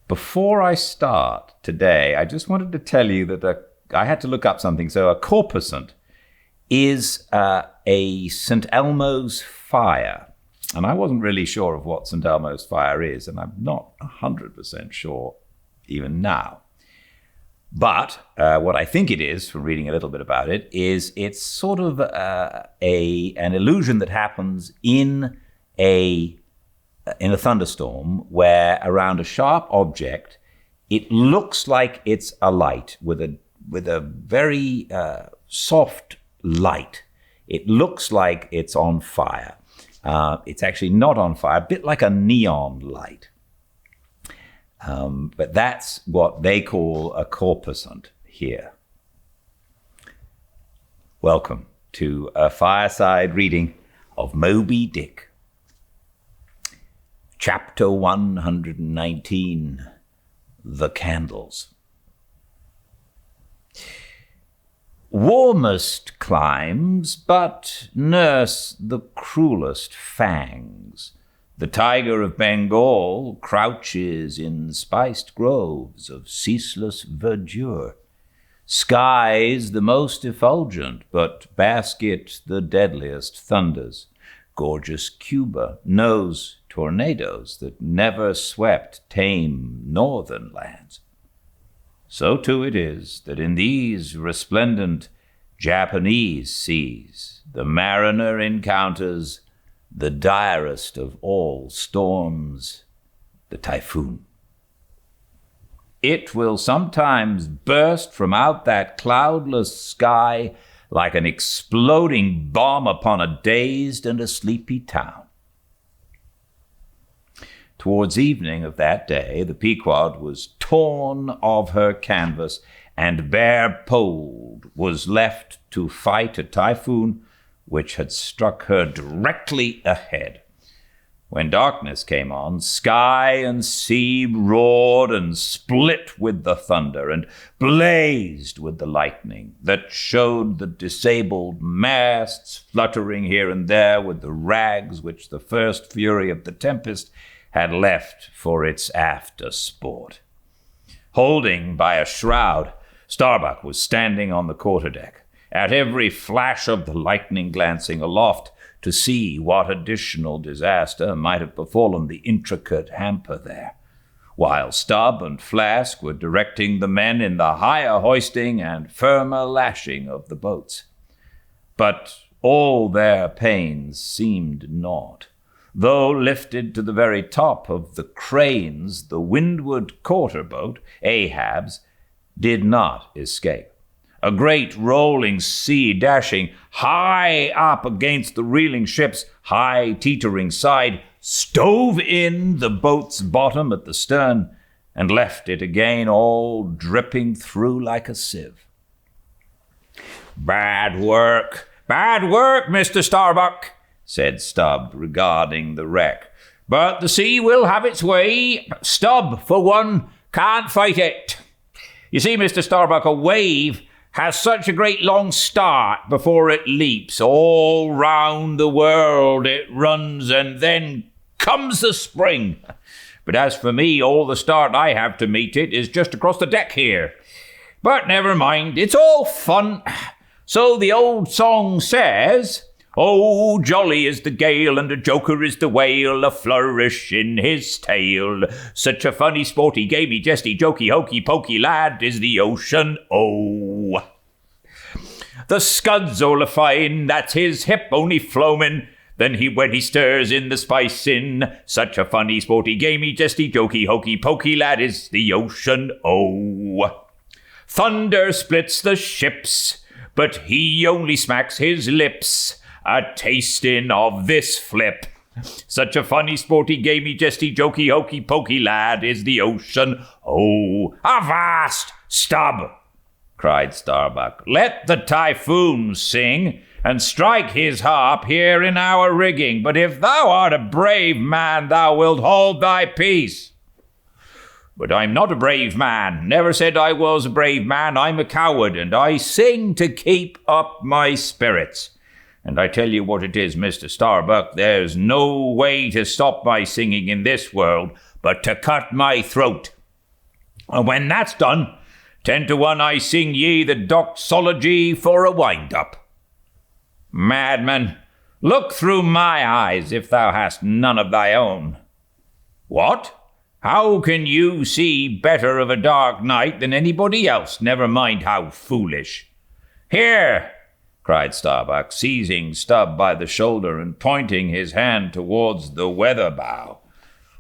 Before I start today, I just wanted to tell you that I had to look up something. So a corposant is a St. Elmo's fire. And I wasn't really sure of what St. Elmo's fire is, and I'm not 100% sure even now. But what I think it is, from reading a little bit about it, is it's sort of an illusion that happens in a thunderstorm where around a sharp object, it looks like it's a light with a very soft light. It looks like it's on fire. It's actually not on fire, a bit like a neon light. But that's what they call a corposant here. Welcome to a fireside reading of Moby Dick. Chapter 119, The Candles. Warmest climes, but nurse the cruelest fangs. The tiger of Bengal crouches in spiced groves of ceaseless verdure. Skies the most effulgent, but basket the deadliest thunders. Gorgeous Cuba knows tornadoes that never swept tame northern lands. So too it is that in these resplendent Japanese seas, the mariner encounters the direst of all storms, the typhoon. It will sometimes burst from out that cloudless sky like an exploding bomb upon a dazed and a sleepy town. Towards evening of that day, the Pequod was torn of her canvas, and bare-poled was left to fight a typhoon which had struck her directly ahead. When darkness came on, sky and sea roared and split with the thunder and blazed with the lightning that showed the disabled masts fluttering here and there with the rags which the first fury of the tempest had left for its after sport. Holding by a shroud, Starbuck was standing on the quarterdeck, at every flash of the lightning glancing aloft to see what additional disaster might have befallen the intricate hamper there, while Stubb and Flask were directing the men in the higher hoisting and firmer lashing of the boats. But all their pains seemed naught. Though lifted to the very top of the cranes, the windward quarter-boat, Ahab's, did not escape. A great rolling sea dashing high up against the reeling ship's high teetering side stove in the boat's bottom at the stern and left it again all dripping through like a sieve. Bad work, Mr. Starbuck," said Stubb, regarding the wreck. "But the sea will have its way. Stubb, for one, can't fight it. You see, Mr. Starbuck, a wave has such a great long start before it leaps. All round the world it runs, and then comes the spring. But as for me, all the start I have to meet it is just across the deck here. But never mind, it's all fun. So the old song says, 'Oh, jolly is the gale, and a joker is the whale, a flourish in his tail. Such a funny, sporty, gamey, jesty, jokey, hokey, pokey lad is the ocean, oh. The scud's all a fine, that's his hip only floamin'. Then when he stirs in the spicin', such a funny, sporty, gamey, jesty, jokey, hokey, pokey lad is the ocean, oh. Thunder splits the ships, but he only smacks his lips, a tastin' of this flip. Such a funny, sporty, gamey, jesty, jokey, hokey, pokey lad is the ocean, oh. Avast, Stubb, cried Starbuck. Let the typhoon sing, and strike his harp here in our rigging. But if thou art a brave man, thou wilt hold thy peace. But I'm not a brave man. Never said I was a brave man. I'm a coward, and I sing to keep up my spirits. And I tell you what it is, Mr. Starbuck, there's no way to stop my singing in this world but to cut my throat. And when that's done, 10 to 1 I sing ye the doxology for a wind-up. Madman, look through my eyes if thou hast none of thy own. What? How can you see better of a dark night than anybody else, never mind how foolish? Here, cried Starbuck, seizing Stubb by the shoulder and pointing his hand towards the weather bow.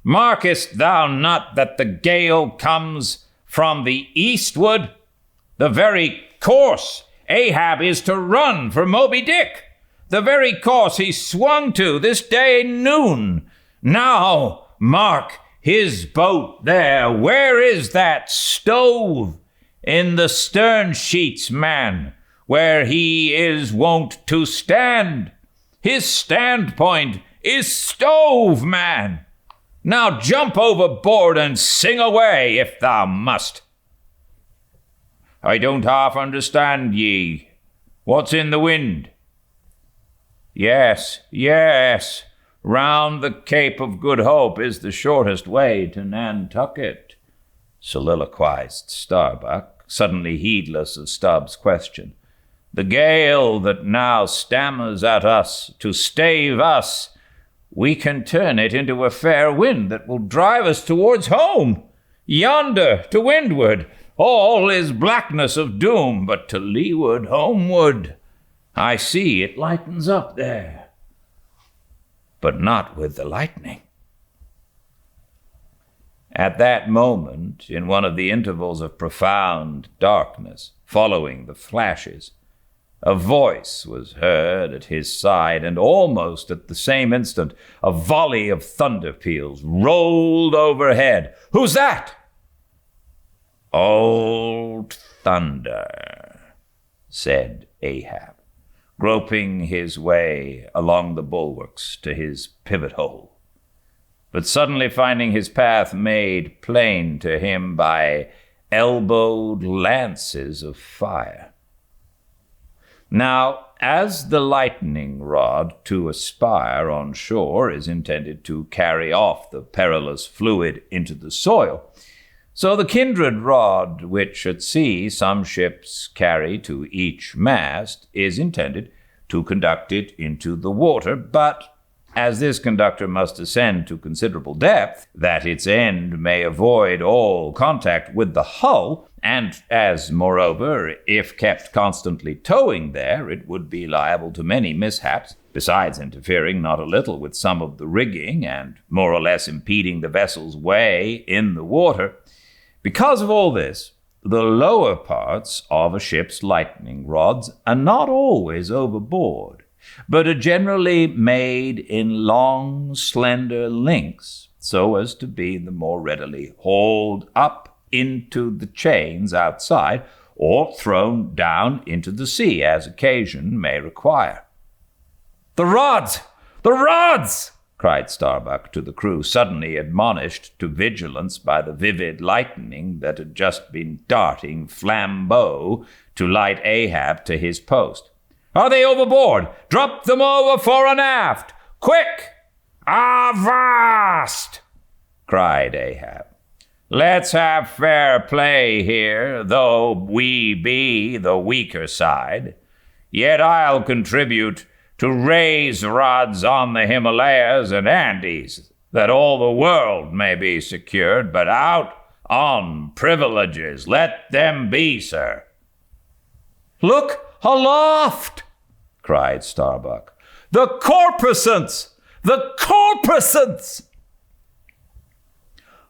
Markest thou not that the gale comes from the eastward? The very course Ahab is to run for Moby Dick, the very course he swung to this day noon. Now, mark his boat there. Where is that stove in the stern sheets, man, where he is wont to stand? His standpoint is stove, man. Now jump overboard and sing away, if thou must. I don't half understand ye. What's in the wind? Yes, round the Cape of Good Hope is the shortest way to Nantucket, soliloquized Starbuck, suddenly heedless of Stubb's question. The gale that now stammers at us to stave us, we can turn it into a fair wind that will drive us towards home. Yonder, to windward, all is blackness of doom, but to leeward, homeward, I see it lightens up there, but not with the lightning. At that moment, in one of the intervals of profound darkness following the flashes, a voice was heard at his side, and almost at the same instant a volley of thunder peals rolled overhead. Who's that? Old Thunder, said Ahab, groping his way along the bulwarks to his pivot hole, but suddenly finding his path made plain to him by elbowed lances of fire. Now, as the lightning rod to a spire on shore is intended to carry off the perilous fluid into the soil, so the kindred rod which at sea some ships carry to each mast is intended to conduct it into the water, but as this conductor must ascend to considerable depth, that its end may avoid all contact with the hull, and as, moreover, if kept constantly towing there, it would be liable to many mishaps, besides interfering not a little with some of the rigging, and more or less impeding the vessel's way in the water. Because of all this, the lower parts of a ship's lightning rods are not always overboard, but are generally made in long, slender links, so as to be the more readily hauled up into the chains outside, or thrown down into the sea, as occasion may require. "The rods! The rods!" cried Starbuck to the crew, suddenly admonished to vigilance by the vivid lightning that had just been darting flambeau to light Ahab to his post. "Are they overboard? Drop them over fore and aft! Quick! Avast!" cried Ahab. "Let's have fair play here, though we be the weaker side. Yet I'll contribute to raise rods on the Himalayas and Andes, that all the world may be secured, but out on privileges let them be, sir." "Look aloft!" cried Starbuck. "The corpusants! The corpusants!"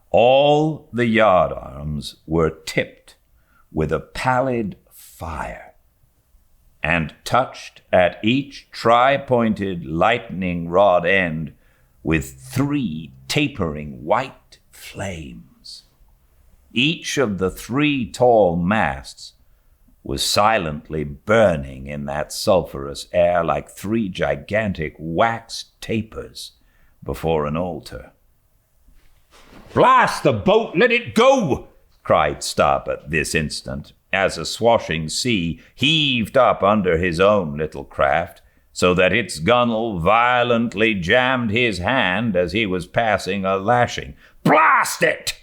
All the yardarms were tipped with a pallid fire, and touched at each tri-pointed lightning rod end with 3 tapering white flames. Each of the 3 tall masts was silently burning in that sulphurous air like 3 gigantic wax tapers before an altar. "Blast the boat! Let it go!" cried Stubb at this instant, as a swashing sea heaved up under his own little craft, so that its gunwale violently jammed his hand as he was passing a lashing. "Blast it!"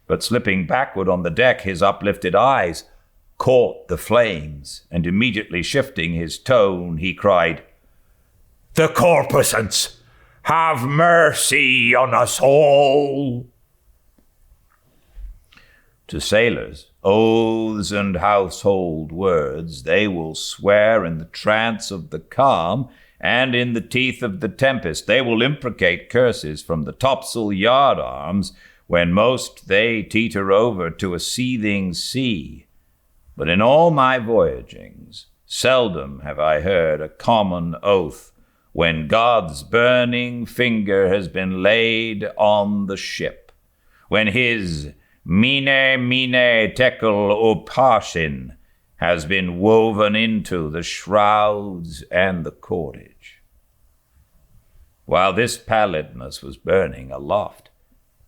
but slipping backward on the deck, his uplifted eyes caught the flames, and immediately shifting his tone, he cried, "The corpusants, have mercy on us all!" To sailors, oaths and household words, they will swear in the trance of the calm, and in the teeth of the tempest they will imprecate curses from the topsail yard arms, when most they teeter over to a seething sea. But in all my voyagings, seldom have I heard a common oath when God's burning finger has been laid on the ship, when his mene tekel upharsin has been woven into the shrouds and the cordage. While this pallidness was burning aloft,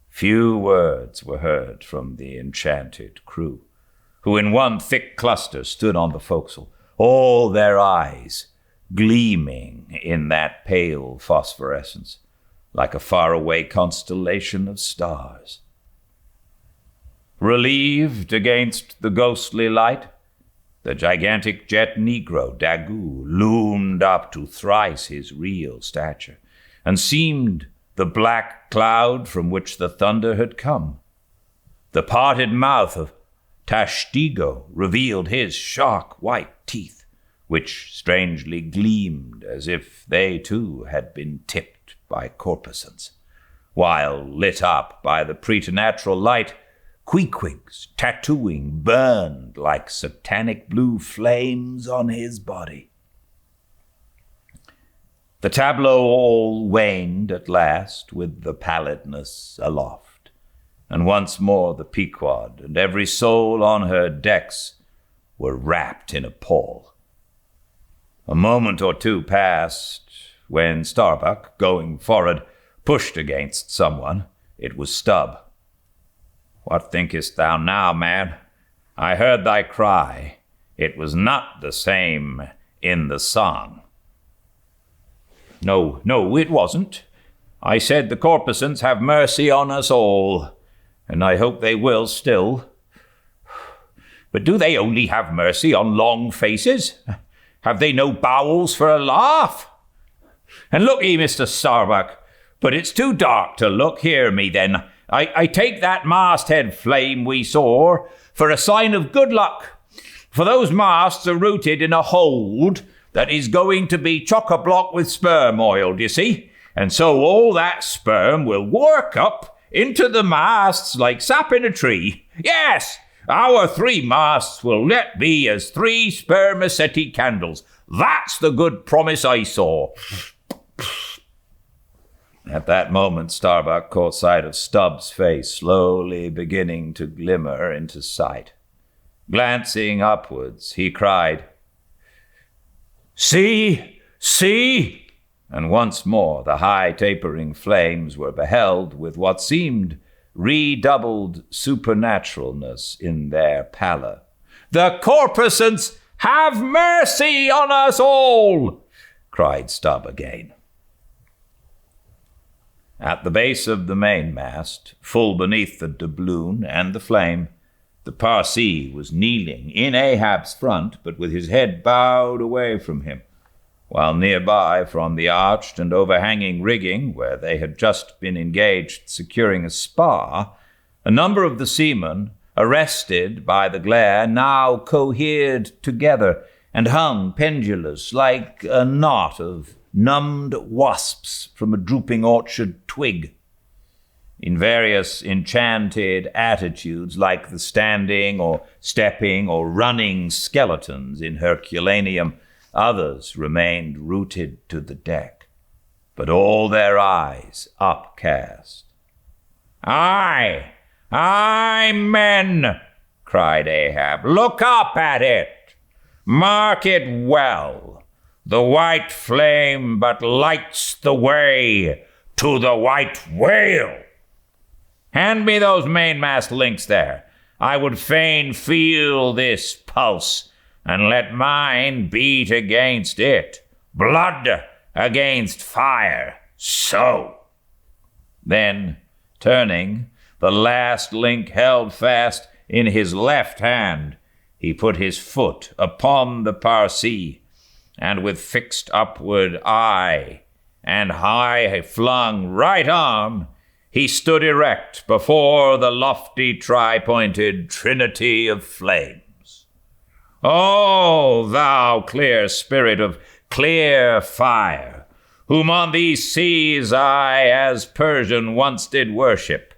few words were heard from the enchanted crew, who in one thick cluster stood on the forecastle, all their eyes gleaming in that pale phosphorescence, like a faraway constellation of stars. Relieved against the ghostly light, the gigantic jet negro, Daggoo, loomed up to thrice his real stature, and seemed the black cloud from which the thunder had come. The parted mouth of Tashtigo revealed his shark white teeth, which strangely gleamed as if they too had been tipped by corpusants, while lit up by the preternatural light, Queequeg's tattooing burned like satanic blue flames on his body. The tableau all waned at last with the pallidness aloft, and once more the Pequod and every soul on her decks were wrapped in a pall. A moment or two passed, when Starbuck, going forward, pushed against someone. It was Stubb. "What thinkest thou now, man? I heard thy cry. It was not the same in the song." No, it wasn't. I said the corpusants have mercy on us all, and I hope they will still. But do they only have mercy on long faces? Have they no bowels for a laugh? And look ye, Mr. Starbuck, but it's too dark to look. Hear me, then. I take that masthead flame we saw for a sign of good luck, for those masts are rooted in a hold that is going to be chock-a-block with sperm oil, you see, and so all that sperm will work up into the masts like sap in a tree. Yes, our 3 masts will let be as 3 spermaceti candles. That's the good promise I saw. At that moment, Starbuck caught sight of Stubb's face slowly beginning to glimmer into sight. Glancing upwards, he cried, "See! See!" And once more the high tapering flames were beheld with what seemed redoubled supernaturalness in their pallor. "The corpusants have mercy on us all!" cried Stubb again. At the base of the mainmast, full beneath the doubloon and the flame, the Parsee was kneeling in Ahab's front, but with his head bowed away from him, while nearby, from the arched and overhanging rigging, where they had just been engaged securing a spar, a number of the seamen, arrested by the glare, now cohered together and hung pendulous like a knot of numbed wasps from a drooping orchard twig, in various enchanted attitudes like the standing or stepping or running skeletons in Herculaneum. Others remained rooted to the deck, but all their eyes upcast. "Aye, men," cried Ahab, "look up at it. Mark it well. The white flame but lights the way to the white whale. Hand me those mainmast links there. I would fain feel this pulse, and let mine beat against it. Blood against fire. So." Then, turning, the last link held fast in his left hand, he put his foot upon the Parsi, and with fixed upward eye and high-flung right arm, he stood erect before the lofty tri-pointed trinity of flames. O thou clear spirit of clear fire, whom on these seas I as Persian once did worship,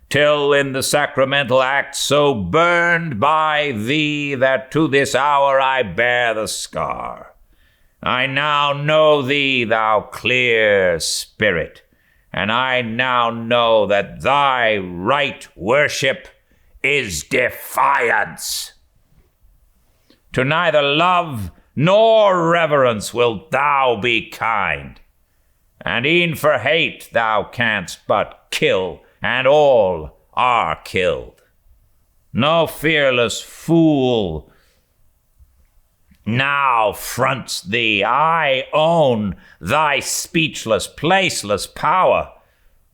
till in the sacramental act so burned by thee that to this hour I bear the scar. I now know thee, thou clear spirit, and I now know that thy right worship is defiance. To neither love nor reverence wilt thou be kind, and e'en for hate thou canst but kill, and all are killed. No fearless fool now fronts thee. I own thy speechless, placeless power,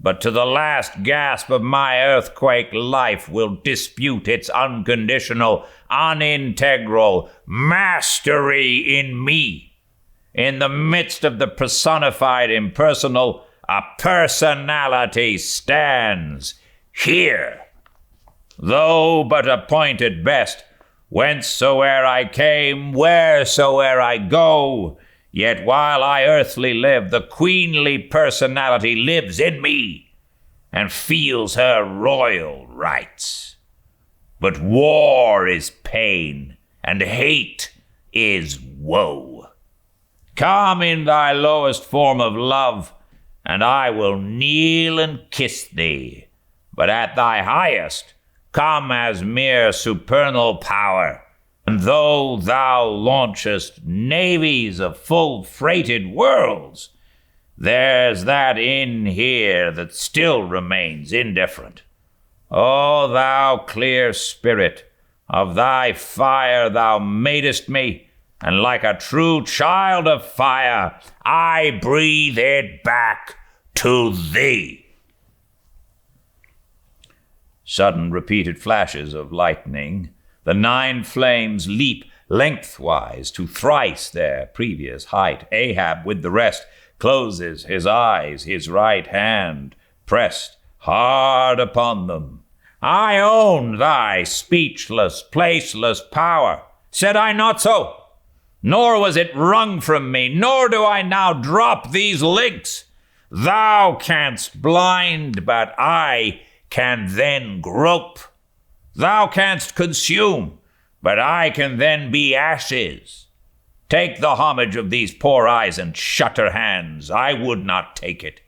but to the last gasp of my earthquake life will dispute its unconditional, unintegral mastery in me. In the midst of the personified impersonal, a personality stands here. Though but a point at best, whencesoe'er I came, wheresoe'er I go, yet while I earthly live, the queenly personality lives in me and feels her royal rights. But war is pain, and hate is woe. Come in thy lowest form of love, and I will kneel and kiss thee. But at thy highest, come as mere supernal power, and though thou launchest navies of full-freighted worlds, there's that in here that still remains indifferent. O thou clear spirit, of thy fire thou madest me, and like a true child of fire, I breathe it back to thee. Sudden repeated flashes of lightning, the 9 flames leap lengthwise to thrice their previous height. Ahab, with the rest, closes his eyes, his right hand pressed hard upon them. I own thy speechless, placeless power. Said I not so? Nor was it wrung from me, nor do I now drop these links. Thou canst blind, but I can then grope. Thou canst consume, but I can then be ashes. Take the homage of these poor eyes and shutter hands. I would not take it.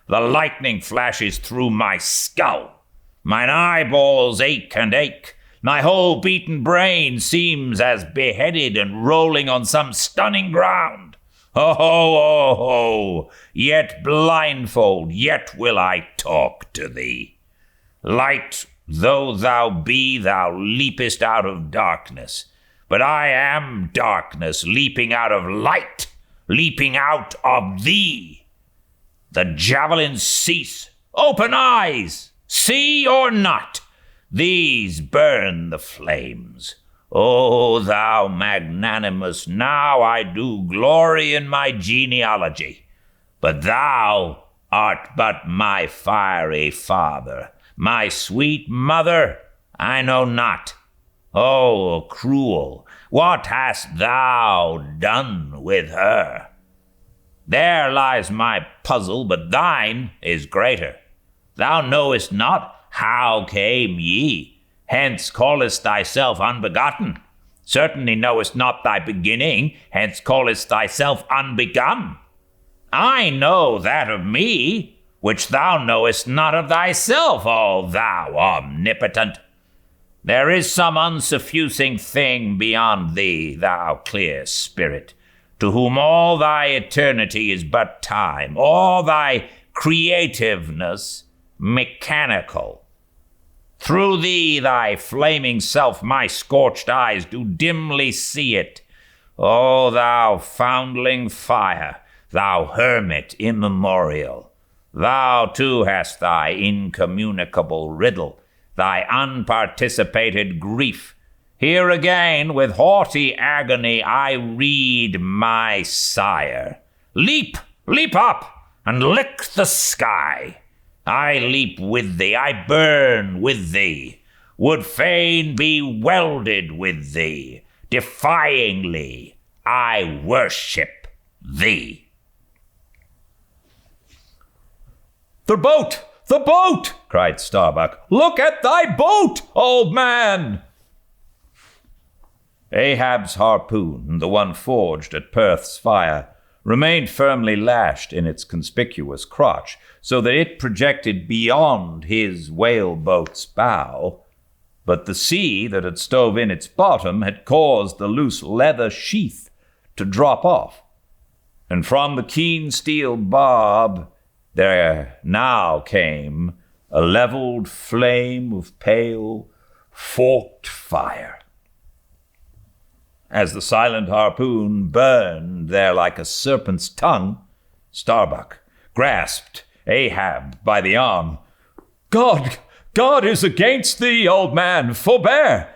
The lightning flashes through my skull. Mine eyeballs ache and ache. My whole beaten brain seems as beheaded and rolling on some stunning ground. Oh, yet blindfold, yet will I talk to thee. Light though thou be, thou leapest out of darkness. But I am darkness, leaping out of light, leaping out of thee. The javelins cease. Open eyes, see or not. These burn the flames. O thou magnanimous, now I do glory in my genealogy. But thou art but my fiery father. My sweet mother, I know not. O cruel, what hast thou done with her? There lies my puzzle, but thine is greater. Thou knowest not how came ye, hence callest thyself unbegotten. Certainly knowest not thy beginning, hence callest thyself unbegun. I know that of me, which thou knowest not of thyself, O thou omnipotent. There is some unsuffusing thing beyond thee, thou clear spirit, to whom all thy eternity is but time, all thy creativeness mechanical. Through thee, thy flaming self, my scorched eyes do dimly see it. O thou foundling fire, thou hermit immemorial, Thou too hast thy incommunicable riddle, thy unparticipated grief. Here again, with haughty agony, I read my sire. Leap, leap up, and lick the sky. I leap with thee, I burn with thee, would fain be welded with thee. Defyingly, I worship thee. The boat! The boat! cried Starbuck. Look at thy boat, old man! Ahab's harpoon, the one forged at Perth's fire, remained firmly lashed in its conspicuous crotch, so that it projected beyond his whaleboat's bow. But the sea that had stove in its bottom had caused the loose leather sheath to drop off, and from the keen steel barb there now came a leveled flame of pale, forked fire. As the silent harpoon burned there like a serpent's tongue, Starbuck grasped Ahab by the arm. God is against thee, old man, forbear.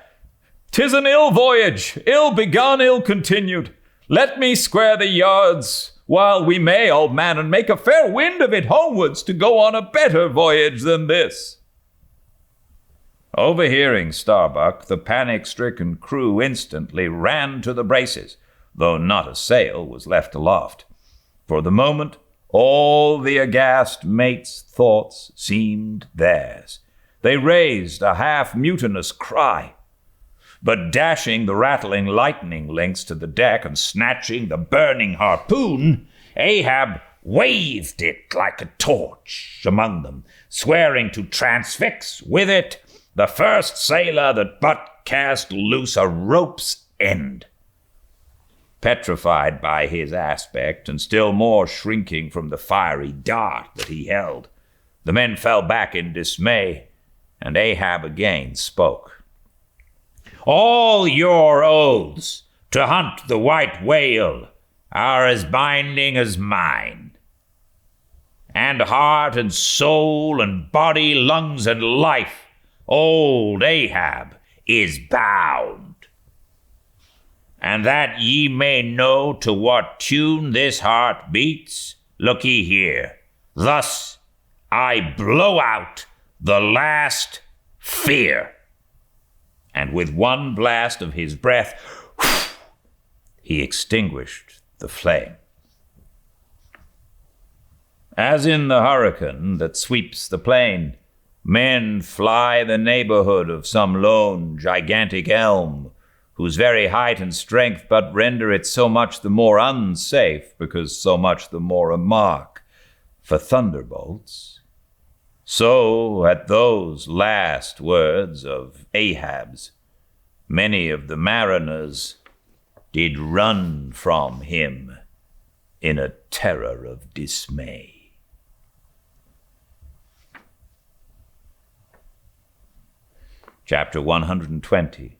'Tis an ill voyage, ill begun, ill continued. Let me square the yards while we may, old man, and make a fair wind of it homewards to go on a better voyage than this. Overhearing Starbuck, the panic-stricken crew instantly ran to the braces, though not a sail was left aloft. For the moment, all the aghast mate's thoughts seemed theirs. They raised a half-mutinous cry. But dashing the rattling lightning links to the deck and snatching the burning harpoon, Ahab waved it like a torch among them, swearing to transfix with it the first sailor that but cast loose a rope's end. Petrified by his aspect, and still more shrinking from the fiery dart that he held, the men fell back in dismay, and Ahab again spoke. All your oaths to hunt the white whale are as binding as mine. And heart and soul and body, lungs and life, old Ahab is bound. And that ye may know to what tune this heart beats, look ye here. Thus I blow out the last fear. And with one blast of his breath, he extinguished the flame. As in the hurricane that sweeps the plain, men fly the neighborhood of some lone, gigantic elm, whose very height and strength but render it so much the more unsafe, because so much the more a mark for thunderbolts. So, at those last words of Ahab's, many of the mariners did run from him in a terror of dismay. Chapter 120.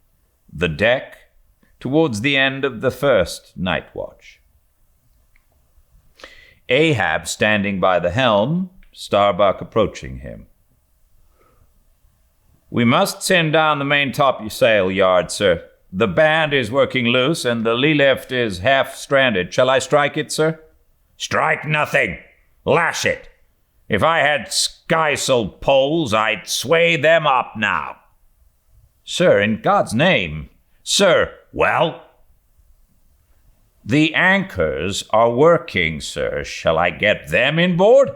The deck towards the end of the first night watch. Ahab standing by the helm, Starbuck approaching him. We must send down the main topsail yard, sir. The band is working loose, and the lee lift is half stranded. Shall I strike it, sir? Strike nothing. Lash it. If I had skysail poles, I'd sway them up now. Sir, in God's name. Sir, well? The anchors are working, sir. Shall I get them inboard?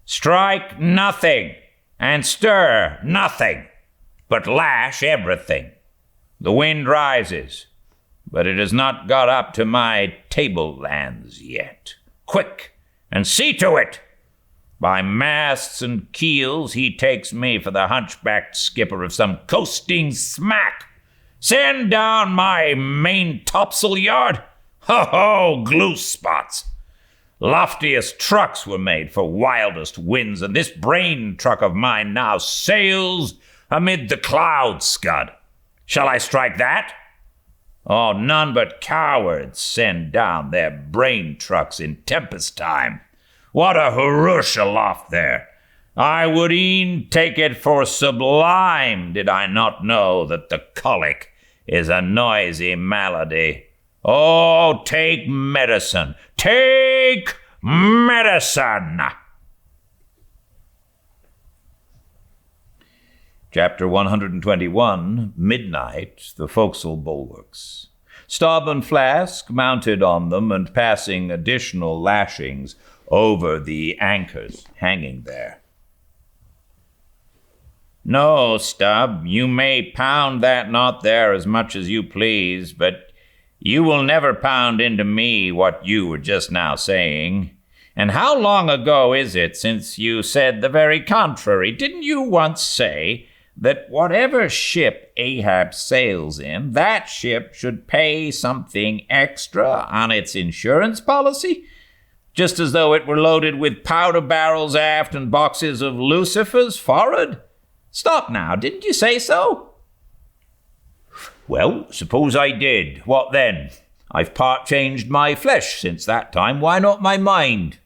Strike nothing, and stir nothing, but lash everything. The wind rises, but it has not got up to my tablelands yet. Quick, and see to it! By masts and keels he takes me for the hunchbacked skipper of some coasting smack. Send down my main topsail yard. Ho-ho, glue spots! Loftiest trucks were made for wildest winds, and this brain truck of mine now sails amid the cloud scud. Shall I strike that? Oh, none but cowards send down their brain trucks in tempest time. What a hurrush aloft there! I would e'en take it for sublime did I not know that the colic is a noisy malady. Oh, take medicine! Take medicine! Chapter 121, Midnight, the Forecastle Bulwarks. Stubb and Flask mounted on them and passing additional lashings over the anchors hanging there. No, Stubb, you may pound that knot there as much as you please, but you will never pound into me what you were just now saying. And how long ago is it since you said the very contrary? Didn't you once say that whatever ship Ahab sails in, that ship should pay something extra on its insurance policy? Just as though it were loaded with powder barrels aft and boxes of lucifers forward? Stop now, didn't you say so? Well, suppose I did. What then? I've part-changed my flesh since that time. Why not my mind?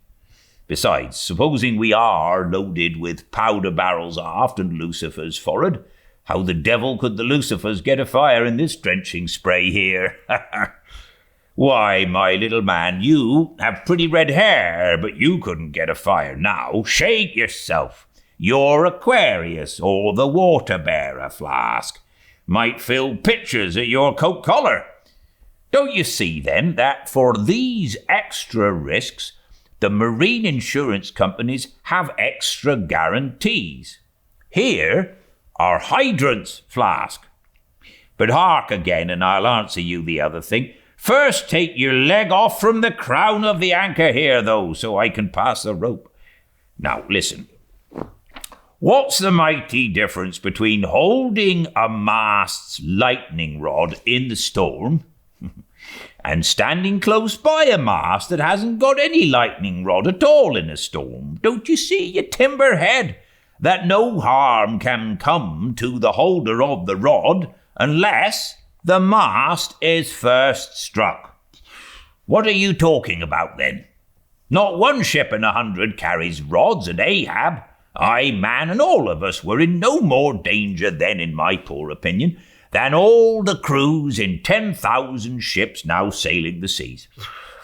Besides, supposing we are loaded with powder barrels aft and lucifers forward, how the devil could the lucifers get afire in this drenching spray here? Why, my little man, you have pretty red hair, but you couldn't get afire now. Shake yourself. Your Aquarius or the water-bearer, Flask, might fill pitchers at your coat collar. Don't you see, then, that for these extra risks, the marine insurance companies have extra guarantees? Here are hydrants, Flask. But hark again, and I'll answer you the other thing. First take your leg off from the crown of the anchor here, though, so I can pass the rope. Now, listen. What's the mighty difference between holding a mast's lightning rod in the storm and standing close by a mast that hasn't got any lightning rod at all in a storm? Don't you see, you timberhead, that no harm can come to the holder of the rod unless the mast is first struck? What are you talking about, then? Not one ship in 100 carries rods, and Ahab, I, man, and all of us were in no more danger then, in my poor opinion, than all the crews in 10,000 ships now sailing the seas.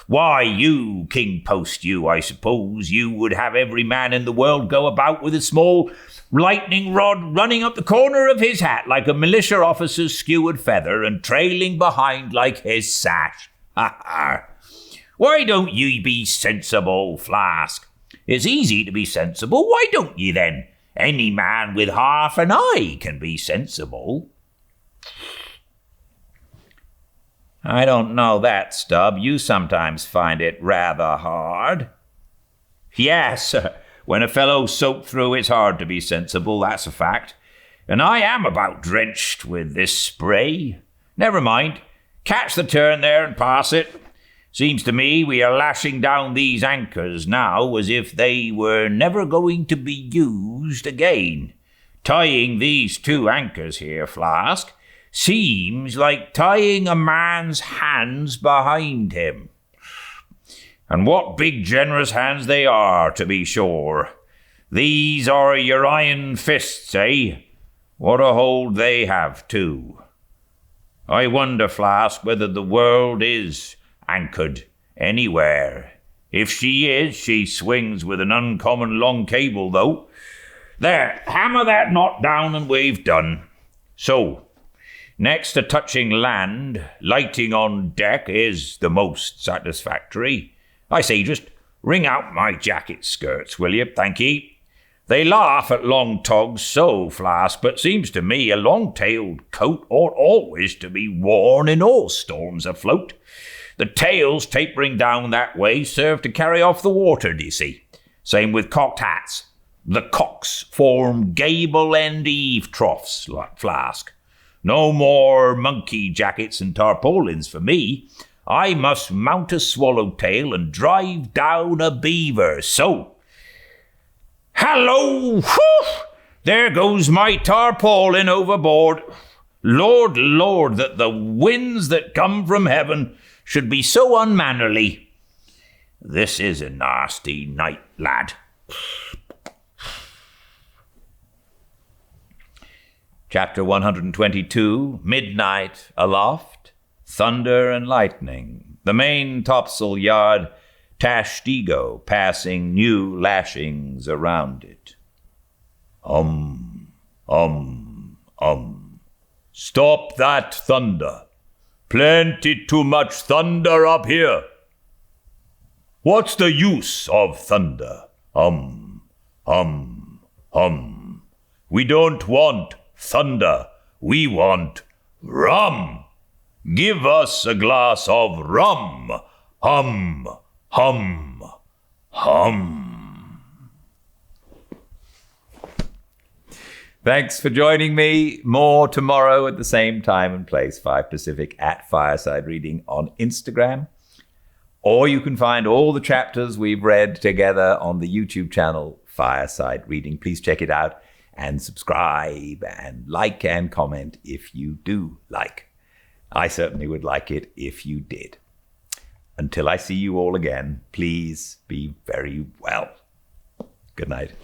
Why, you, King Post, you, I suppose you would have every man in the world go about with a small lightning rod running up the corner of his hat like a militia officer's skewered feather and trailing behind like his sash. Ha ha! Why don't ye be sensible, Flask? It's easy to be sensible. Why don't ye, then? Any man with half an eye can be sensible. I don't know that, Stubb. You sometimes find it rather hard. Yes, when a fellow's soaked through, it's hard to be sensible, that's a fact. And I am about drenched with this spray. Never mind. Catch the turn there and pass it. Seems to me we are lashing down these anchors now as if they were never going to be used again. Tying these two anchors here, Flask, seems like tying a man's hands behind him. And what big generous hands they are, to be sure. These are your iron fists, eh? What a hold they have, too. I wonder, Flask, whether the world is anchored anywhere. If she is, she swings with an uncommon long cable, though. There, hammer that knot down and we've done. So, next to touching land, lighting on deck is the most satisfactory. I say, just wring out my jacket skirts, will you? Thank ye. They laugh at long togs so, Flask, but seems to me a long-tailed coat ought always to be worn in all storms afloat. The tails tapering down that way serve to carry off the water, d'ye see? Same with cocked hats. The cocks form gable-end eave troughs, Flask. No more monkey jackets and tarpaulins for me. I must mount a swallowtail and drive down a beaver. So, hallo! Whew! There goes my tarpaulin overboard. Lord, Lord, that the winds that come from heaven should be so unmannerly. This is a nasty night, lad. Chapter 122, Midnight Aloft, Thunder and Lightning. The main topsail yard Tashtigo passing new lashings around it. Stop that thunder. Plenty too much thunder up here. What's the use of thunder? We don't want thunder. We want rum. Give us a glass of rum. Hum. Thanks for joining me. More tomorrow at the same time and place, 5 Pacific, at Fireside Reading on Instagram. Or you can find all the chapters we've read together on the YouTube channel, Fireside Reading. Please check it out and subscribe and like and comment if you do like. I certainly would like it if you did. Until I see you all again, please be very well. Good night.